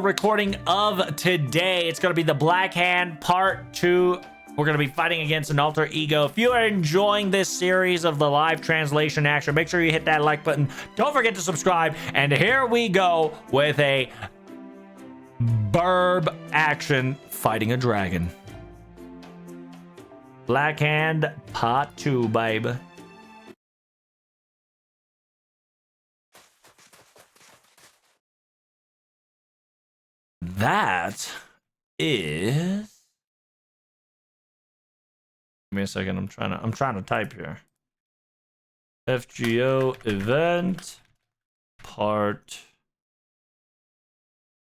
recording of today. It's going to be the Black Hand part 2. We're going to be fighting against an alter ego. If you are enjoying this series of the live translation action, make sure you hit that like button. Don't forget to subscribe. And here we go with a burb action fighting a dragon. Black Hand part 2, babe. That is. Give me a second. I'm trying to type here. FGO event part.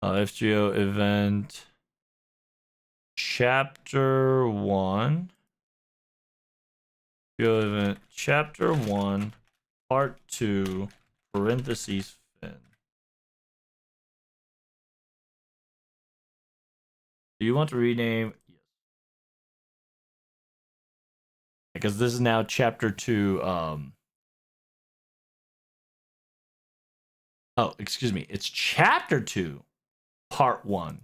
FGO event chapter 1. FGO event chapter 1 part 2 parentheses fin. Do you want to rename? Yes. Because this is now chapter 2. Oh, excuse me. It's chapter 2, part 1.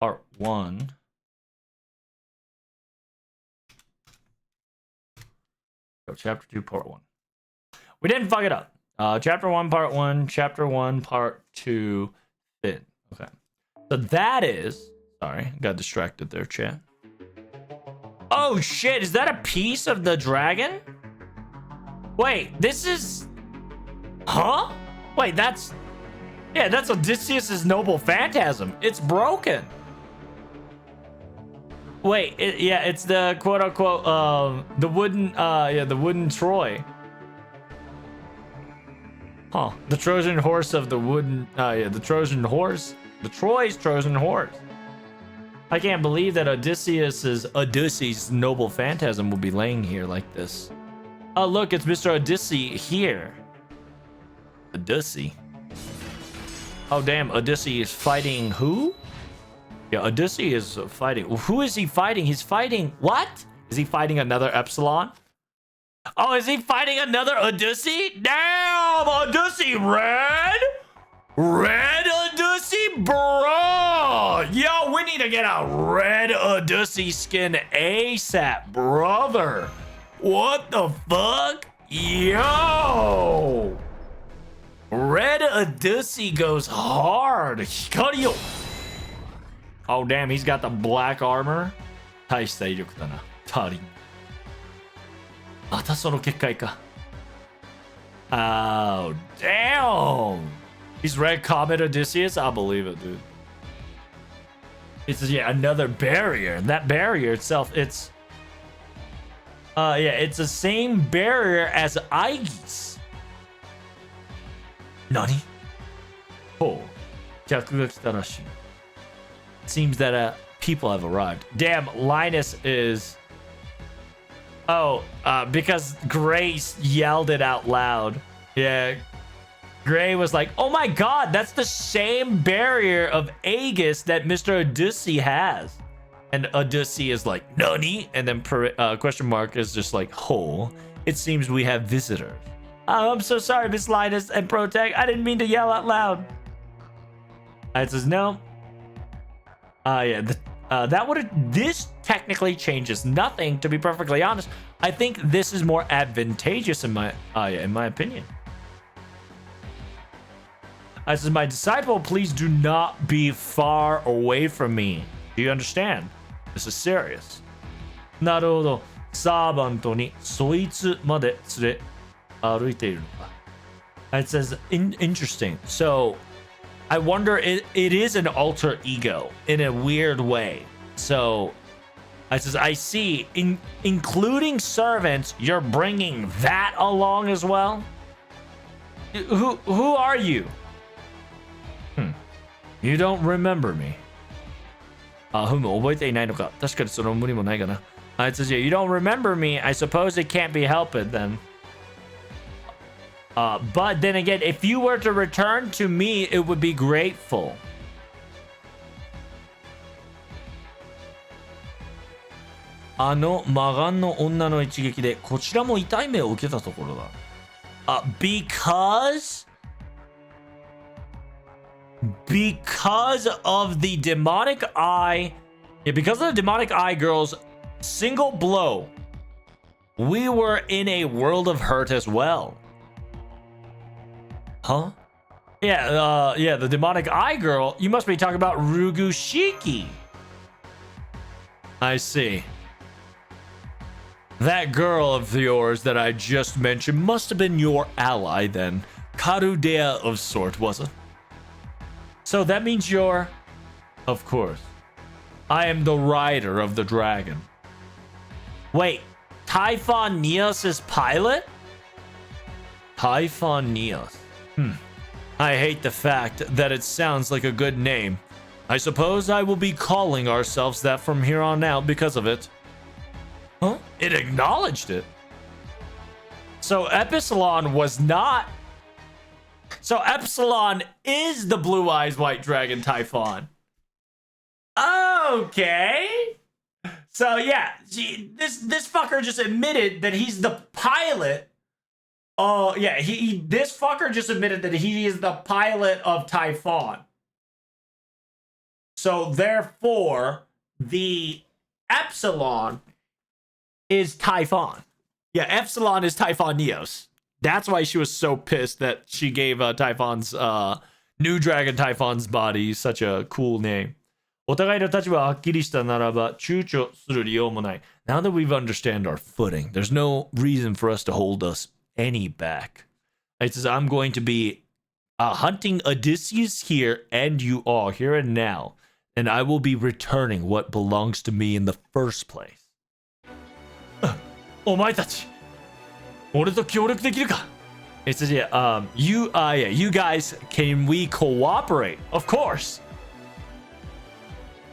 Part 1. Oh, chapter 2, part 1. We didn't fuck it up. Chapter 1, part 1. Chapter 1, part 2. Fin. Okay. So that is. Sorry, got distracted there, chat. Oh shit, is that a piece of the dragon? Wait, this is... Huh? Wait, that's... Yeah, that's Odysseus' noble phantasm. It's broken. Wait, yeah, it's the quote-unquote, the wooden, the wooden Troy. Huh, the Trojan horse of the wooden, the Trojan horse. The Troy's Trojan horse. I can't believe that Odysseus' noble phantasm will be laying here like this. Oh, look, it's Mr. Odyssey here. Odyssey. Oh, damn, Odyssey is fighting who? Yeah, Odyssey is fighting. Who is he fighting? He's fighting what? Is he fighting another Epsilon? Oh, is he fighting another Odyssey? Damn, Odyssey red? Red Odyssey, bro! Yo, we need to get a red Odyssey skin ASAP, brother. What the fuck? Yo! Red Odyssey goes hard. Hikario. Oh, damn, he's got the black armor. 大した威力だな。タリン。またその結界か。Oh, damn! He's Red Comet Odysseus? I'll believe it, dude. It's yeah, another barrier. That barrier itself, it's... yeah, it's the same barrier as Aegis. Nani? Oh. 客が来たらしい. Seems that people have arrived. Damn, Linus is... Oh, because Grace yelled it out loud. Yeah. Gray was like, oh my god, that's the same barrier of Aegis that Mr. Odyssey has. And Odyssey is like, nani? And then question mark is just like, oh, it seems we have visitors. Oh, I'm so sorry, Miss Linus and Protect. I didn't mean to yell out loud. It says, no. Yeah, this technically changes nothing, to be perfectly honest. I think this is more advantageous in my opinion. I says, my disciple, please do not be far away from me. Do you understand? This is serious. なるほど。サーバントにそいつまで連れ歩いているのか。It says, interesting. So, I wonder, it is an alter ego in a weird way. So, I says, I see, including servants, you're bringing that along as well? Who are you? You don't remember me. 覚えていないのか。確かにその無理もないかな。It says, yeah, you don't remember me. I suppose it can't be helped then. But then again, if you were to return to me, it would be grateful. 魔眼の女の一撃でこちらも痛い目を受けたところだ。Because because of the demonic eye. Yeah, because of the demonic eye girl's single blow, we were in a world of hurt as well. Huh? Yeah, the demonic eye girl. You must be talking about Rugushiki. I see. That girl of yours that I just mentioned must have been your ally then. Karudea of sort, was it? So that means you're... Of course. I am the rider of the dragon. Wait, Typhon Neos' pilot? Typhon Neos. I hate the fact that it sounds like a good name. I suppose I will be calling ourselves that from here on out because of it. Huh? It acknowledged it. So Epsilon was not... So Epsilon is the Blue Eyes White Dragon Typhon. Okay. So yeah, this fucker just admitted that he's the pilot. Oh yeah, this fucker just admitted that he is the pilot of Typhon. So therefore, the Epsilon is Typhon. Yeah, Epsilon is Typhon Neos. That's why she was so pissed that she gave Typhon's new dragon Typhon's body such a cool name. お互いの立場ははっきりしたならば躊躇する理由もない. Now that we've understand our footing, there's no reason for us to hold us any back. It says, I'm going to be hunting Odysseus here, and you are here and now, and I will be returning what belongs to me in the first place. お前たち、俺と協力できるか? It says, you guys, can we cooperate? Of course.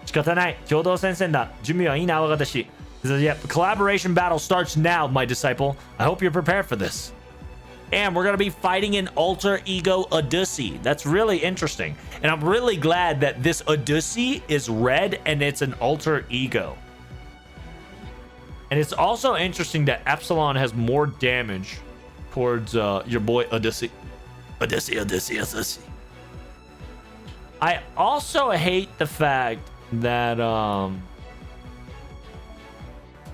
仕方ない。共同戦線だ。準備はいいな、我が弟子。He says, yep, collaboration battle starts now, my disciple. I hope you're prepared for this. And we're going to be fighting an alter ego Odyssey. That's really interesting. And I'm really glad that this Odyssey is red and it's an alter ego. And it's also interesting that Epsilon has more damage towards your boy Odyssey. Odyssey. I also hate the fact that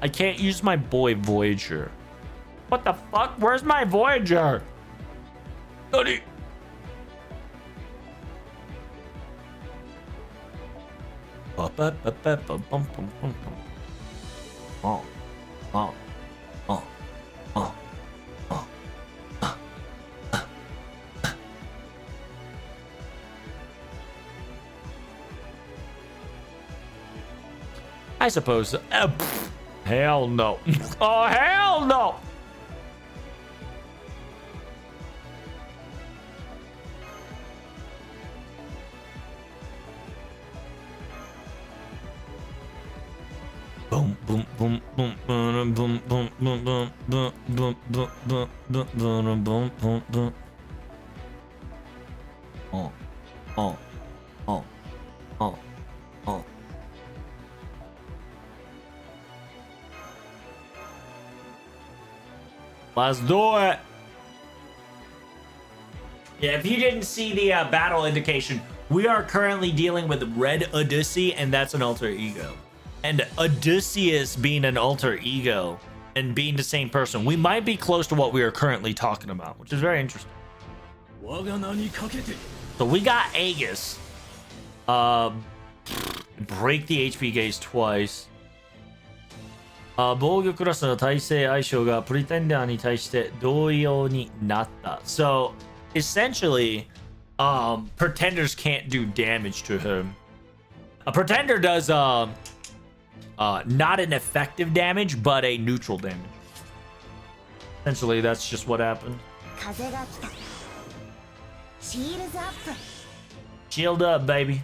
I can't use my boy Voyager. What the fuck? Where's my Voyager? Nani? I suppose. Hell no. Oh, hell no. Boom, boom, boom, boom, boom, boom, boom, boom, boom, boom, boom, boom, boom, boom, boom, boom, boom. Oh, oh, oh, oh, oh. Let's do it. Yeah, if you didn't see the battle indication, we are currently dealing with Red Odyssey, and that's an alter ego. And Odysseus being an alter ego and being the same person, we might be close to what we are currently talking about, which is very interesting. So we got Aegis. Break the HP gauge twice. 防御クラスの耐性相性がプリテンダーに対して同様になった。So essentially, pretenders can't do damage to him. A pretender does not an effective damage, but a neutral damage. Essentially, that's just what happened. Shield up, baby.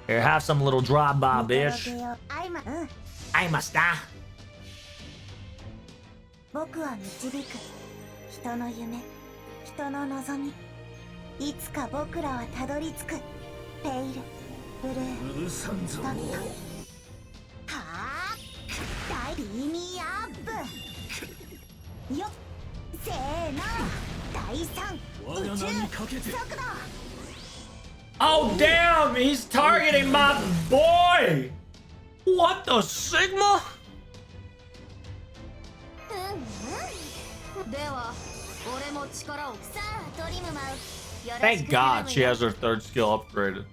Here, have some little drive-by, bitch. I must die. 僕は導く人の夢、人の望み。いつか僕らはたどり着く。ペイル、ブルー、ストット。はあ、大ビーミーアップ。よっ、せーの、第三、Oh damn, he's targeting my boy! What the Sigma? Thank God she has her third skill upgraded.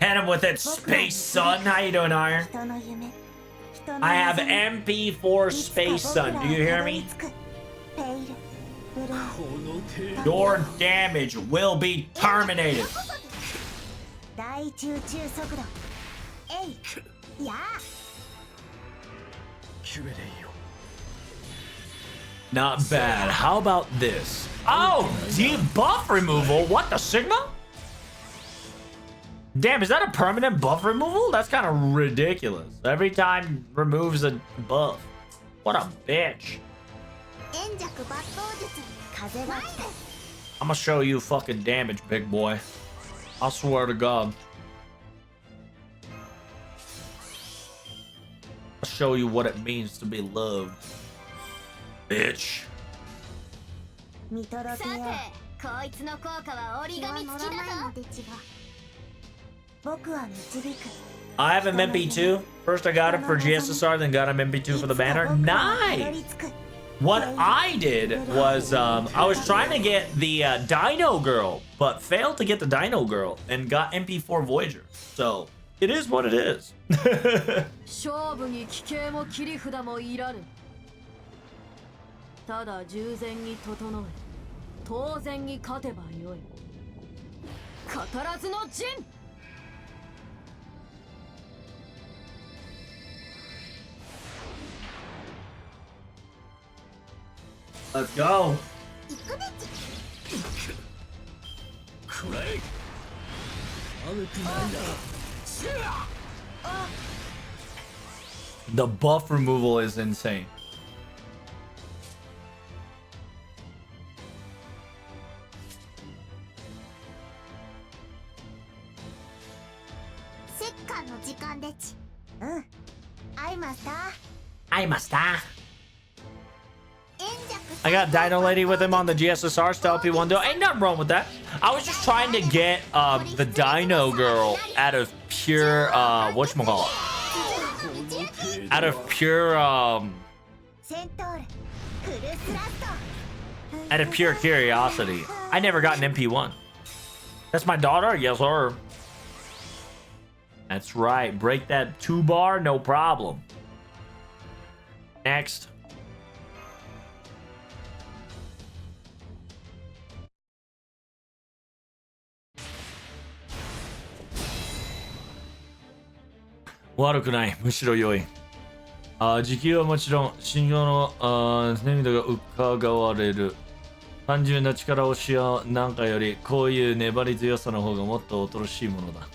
Hit him with it, Space Sun. How you doing, Iron? I have MP4 Space Sun. Do you hear me? Your damage will be terminated. Not bad. How about this? Oh, debuff removal. What the Sigma? Damn, is that a permanent buff removal? That's kind of ridiculous. Every time removes a buff. What a bitch. I'm gonna show you fucking damage, big boy. I swear to God. I'll show you what it means to be loved. Bitch. I have him MP2. First I got him for GSSR, then got him MP2 for the banner. Nice! What I did was, I was trying to get the Dino Girl, but failed to get the Dino Girl, and got MP4 Voyager. So, it is what it is. Let's go. The buff removal is insane. I must. I got Dino Lady with him on the GSSR Stealth P1 duo. Ain't nothing wrong with that. I was just trying to get the Dino Girl out of pure whatchamacallit. Out of pure out of pure curiosity. I never got an MP1. That's my daughter? Yes, sir. That's right. Break that 2-bar, no problem. Next.悪くない。むしろ良い。時給はもちろん、信用の涙が伺われる。単純な力押しやなんかより、こういう粘り強さの方がもっと恐ろしいものだ。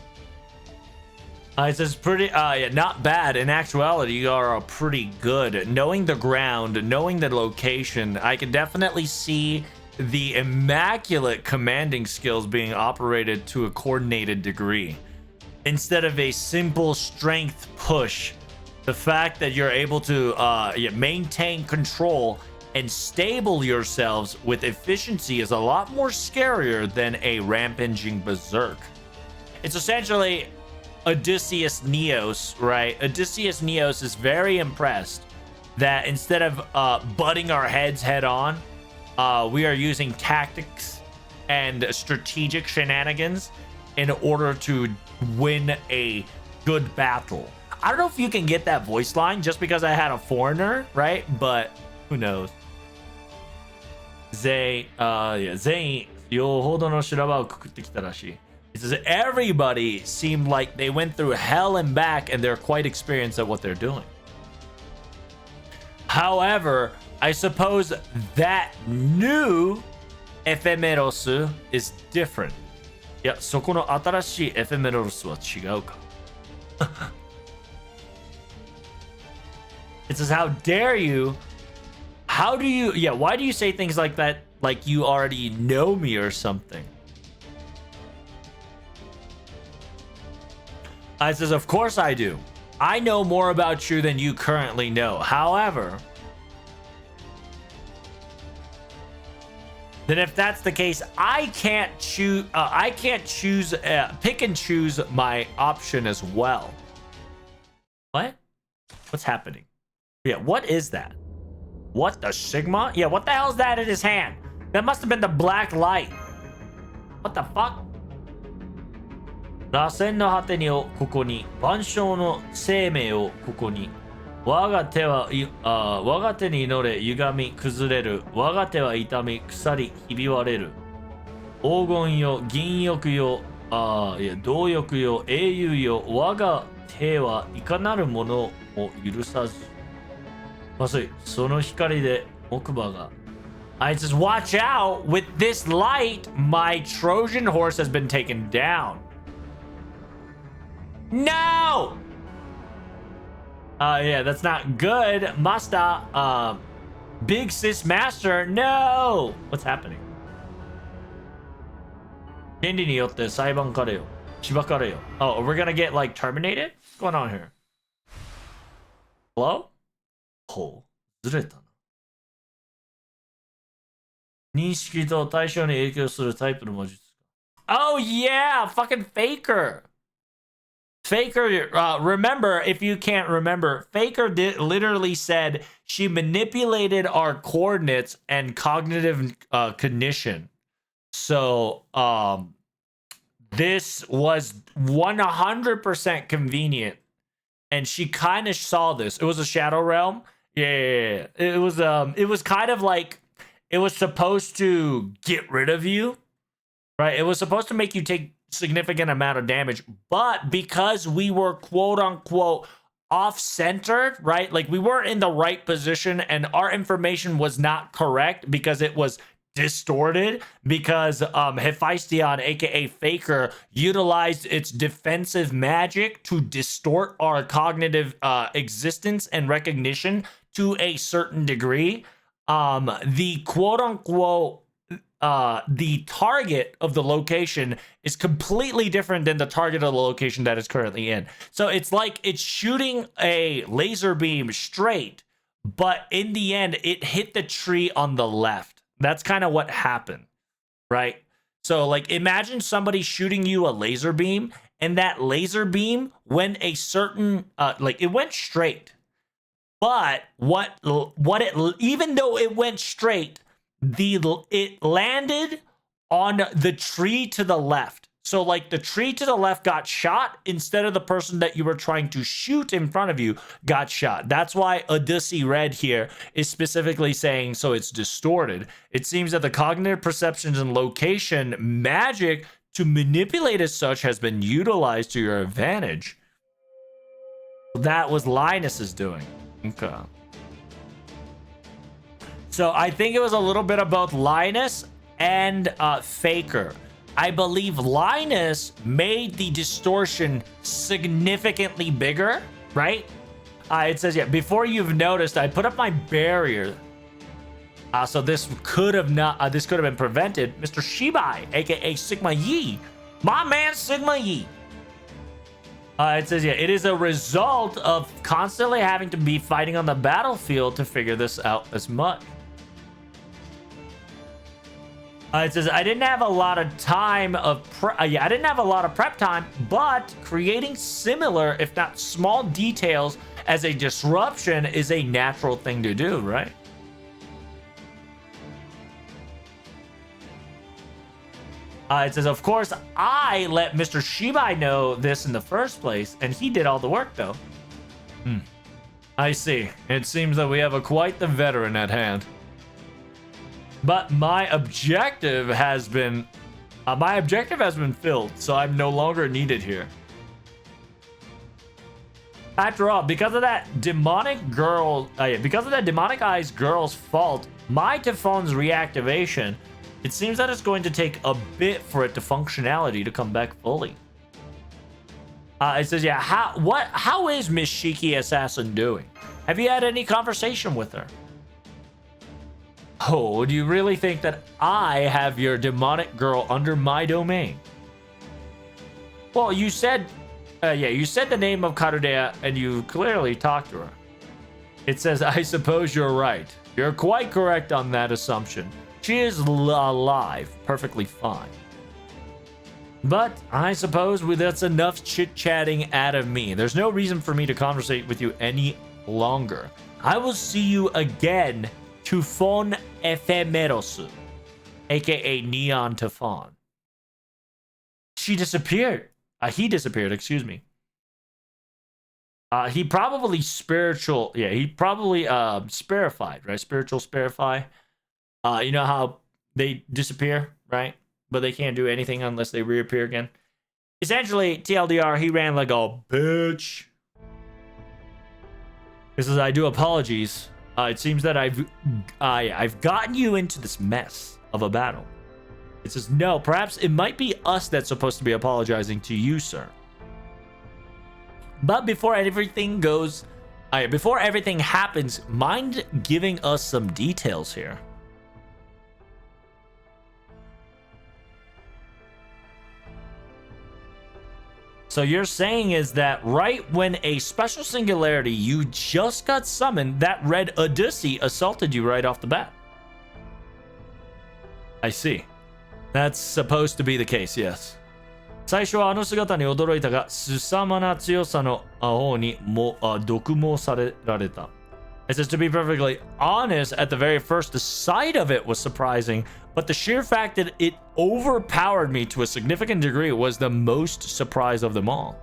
It says pretty, yeah, not bad. In actuality, you are pretty good. Knowing the ground, knowing the location, I can definitely see the immaculate commanding skills being operated to a coordinated degree. Instead of a simple strength push, the fact that you're able to maintain control and stable yourselves with efficiency is a lot more scarier than a rampaging berserk. It's essentially Odysseus Neos, right? Odysseus Neos is very impressed that instead of butting our heads head on, we are using tactics and strategic shenanigans in order to win a good battle. I don't know if you can get that voice line just because I had a foreigner, right? But who knows? Zay, yo hodo no shiraba o kukutte kita rashi. It says everybody seemed like they went through hell and back and they're quite experienced at what they're doing. However, I suppose that new Ephemeros is different. いや、そこの新しいエフェメロスは違うか。It says, how dare you? How do you, yeah, why do you say things like that like you already know me or something? It says, of course I do. I know more about you than you currently know. However, then if that's the case, I can't choose. Pick and choose my option as well. What? What's happening? Yeah, what is that? What the Sigma? Yeah, what the hell is that in his hand? That must have been the black light. What the fuck? 螺旋の果てにをここに、万象の生命をここに。我が手に祈れ、歪み崩れる。我が手は痛み腐りひび割れる。黄金よ、銀翼よ、銅翼よ、英雄よ。我が手はいかなるものを許さず。まずい、その光で木馬が。I just watch out with this light. My Trojan horse has been taken down. No! Yeah, that's not good. Master, Big Sis Master, no! What's happening? 権利によって裁判かれよ。縛かれよ。Oh, we're gonna get, like, terminated? What's going on here? Hello? ほう、ずれたな。認識と対象に影響するタイプの魔術。Oh, yeah! Fucking Faker! Faker, remember, if you can't remember, Faker literally said she manipulated our coordinates and cognitive cognition. So, this was 100% convenient. And she kind of saw this. It was a Shadow Realm. Yeah. It was kind of like, it was supposed to get rid of you, right? It was supposed to make you take significant amount of damage, but because we were quote unquote off-centered, right? Like we weren't in the right position and our information was not correct because it was distorted, because Hephaestion, aka Faker, utilized its defensive magic to distort our cognitive existence and recognition to a certain degree. The quote unquote the target of the location is completely different than the target of the location that it's currently in. So it's like it's shooting a laser beam straight, but in the end, it hit the tree on the left. That's kind of what happened, right? So like imagine somebody shooting you a laser beam and that laser beam went a certain, like it went straight. But even though it went straight, it landed on the tree to the left. So like the tree to the left got shot instead of the person that you were trying to shoot in front of you got shot. That's why Odyssey Red here is specifically saying so it's distorted. It seems that the cognitive perceptions and location magic to manipulate as such has been utilized to your advantage. That was Linus's doing. Okay. So I think it was a little bit of both Linus and Faker. I believe Linus made the distortion significantly bigger, right? It says, yeah, before you've noticed, I put up my barrier. So this could have been prevented. Mr. Shibai, aka Sigma Yi. My man Sigma Yi. It says, yeah, it is a result of constantly having to be fighting on the battlefield to figure this out as much. It says, I didn't have a lot of time of I didn't have a lot of prep time, but creating similar, if not small details as a disruption is a natural thing to do, right? It says, of course, I let Mr. Shibai know this in the first place, and he did all the work, though. I see. It seems that we have quite the veteran at hand. But my objective has been filled, so I'm no longer needed here. After all, because of that demonic eyes girl's fault, my Typhon's reactivation, it seems that it's going to take a bit for it to functionality to come back fully. It says, yeah, how is Miss Shiki Assassin doing? Have you had any conversation with her? Oh, do you really think that I have your demonic girl under my domain? Well, you said Yeah, you said the name of Karudea and you clearly talked to her. It says, I suppose you're right. You're quite correct on that assumption. She is alive, perfectly fine. But I suppose that's enough chit-chatting out of me. There's no reason for me to conversate with you any longer. I will see you again, Tufon Ephemeros, aka Neon Tufon. She disappeared. He disappeared, excuse me. He probably spiritual, yeah, he probably spirified, right? Spiritual spirify. You know how they disappear, right? But they can't do anything unless they reappear again. Essentially, TLDR, he ran like a bitch. This is, I do apologies. It seems that I've gotten you into this mess of a battle. It says, no, perhaps it might be us that's supposed to be apologizing to you, sir. But before everything goes, before everything happens, mind giving us some details here? So you're saying is that right when a special singularity you just got summoned, that red Odyssey assaulted you right off the bat. I see. That's supposed to be the case, yes. 最初はあの姿に驚いたが、凄まな強さの方にも毒網されられた。It says, to be perfectly honest, at the very first, the sight of it was surprising, but the sheer fact that it overpowered me to a significant degree was the most surprise of them all.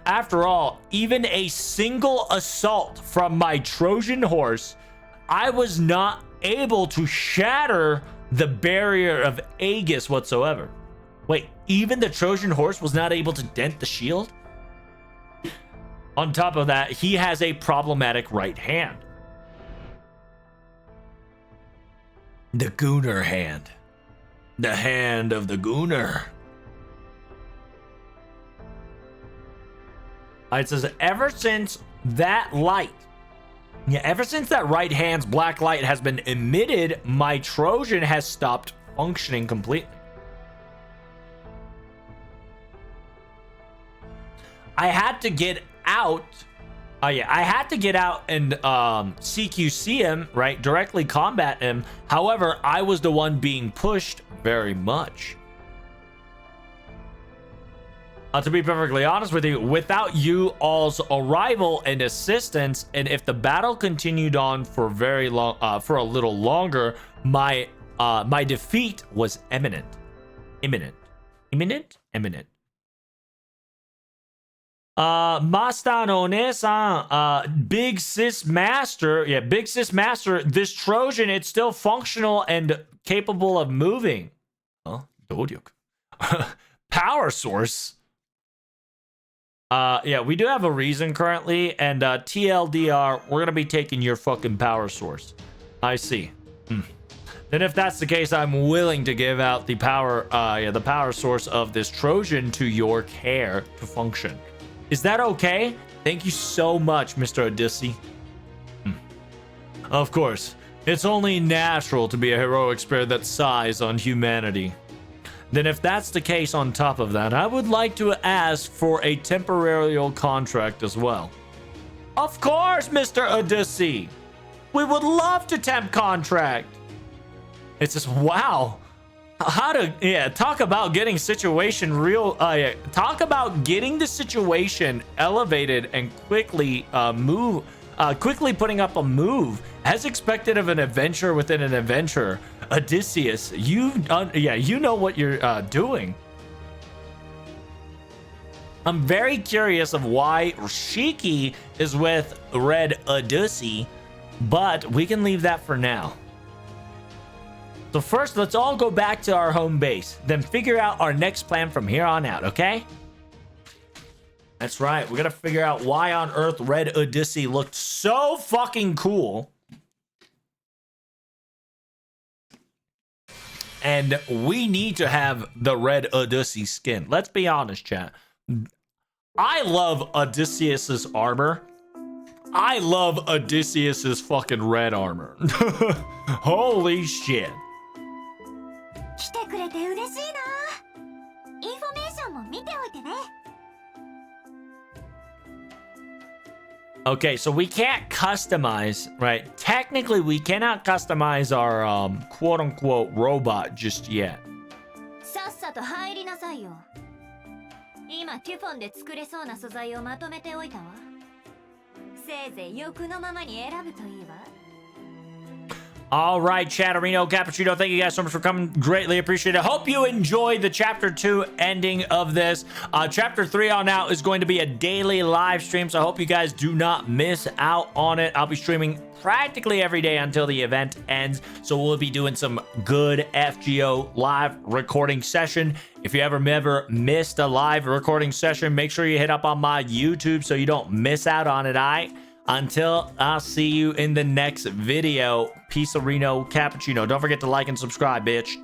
After all, even a single assault from my Trojan horse, I was not able to shatter the barrier of Aegis whatsoever. Wait, even the Trojan horse was not able to dent the shield? On top of that, he has a problematic right hand. The Gunnar hand. The hand of the Gunnar. It says, ever since that light, ever since that right hand's black light has been emitted, my Trojan has stopped functioning completely. I had to get out. I had to get out and CQC him, right? Directly combat him. However, I was the one being pushed very much. To be perfectly honest with you, without you all's arrival and assistance, and if the battle continued on for very long, for a little longer, my defeat was imminent. Master no One-san, Big Sis Master, Big Sis Master, this Trojan, it's still functional and capable of moving. Power source. We do have a reason currently, and TLDR, we're gonna be taking your fucking power source. I see. Then if that's the case, I'm willing to give out the power source of this Trojan to your care to function. Is that okay? Thank you so much, Mr. Odyssey. Of course, it's only natural to be a heroic spirit that sighs on humanity. Then if that's the case, on top of that, I would like to ask for a temporary contract as well. Of course, Mr. Odyssey. We would love to temp contract. It's just, wow. How to, talk about getting situation real, talk about getting the situation elevated and quickly quickly putting up a move as expected of an adventure within an adventure. Odysseus, you know what you're doing. I'm very curious of why Shiki is with Red Odyssey, but we can leave that for now. So first, let's all go back to our home base, then figure out our next plan from here on out, okay? That's right, we're gonna figure out why on earth Red Odyssey looked so fucking cool. And we need to have the Red Odyssey skin. Let's be honest, chat. I love Odysseus's armor. I love Odysseus's fucking red armor. Holy shit. 来てくれて嬉しいな。インフォメ Okay, so we can't customize, right? Technically, we cannot customize our quote-unquote robot just yet. さっさと入りなさいよ。今テュフォンで作れそうな素材をまとめておいたわ。せいぜい欲のままに選ぶといいわ。All right, Chatterino, Cappuccino, thank you guys so much for coming. Greatly appreciate it. Hope you enjoyed the Chapter 2 ending of this. Chapter 3 on out is going to be a daily live stream, so I hope you guys do not miss out on it. I'll be streaming practically every day until the event ends, so we'll be doing some good FGO live recording session. If you ever missed a live recording session, make sure you hit up on my YouTube so you don't miss out on it, all right? Until I'll see you in the next video. Peace, Reno, Cappuccino. Don't forget to like and subscribe, bitch.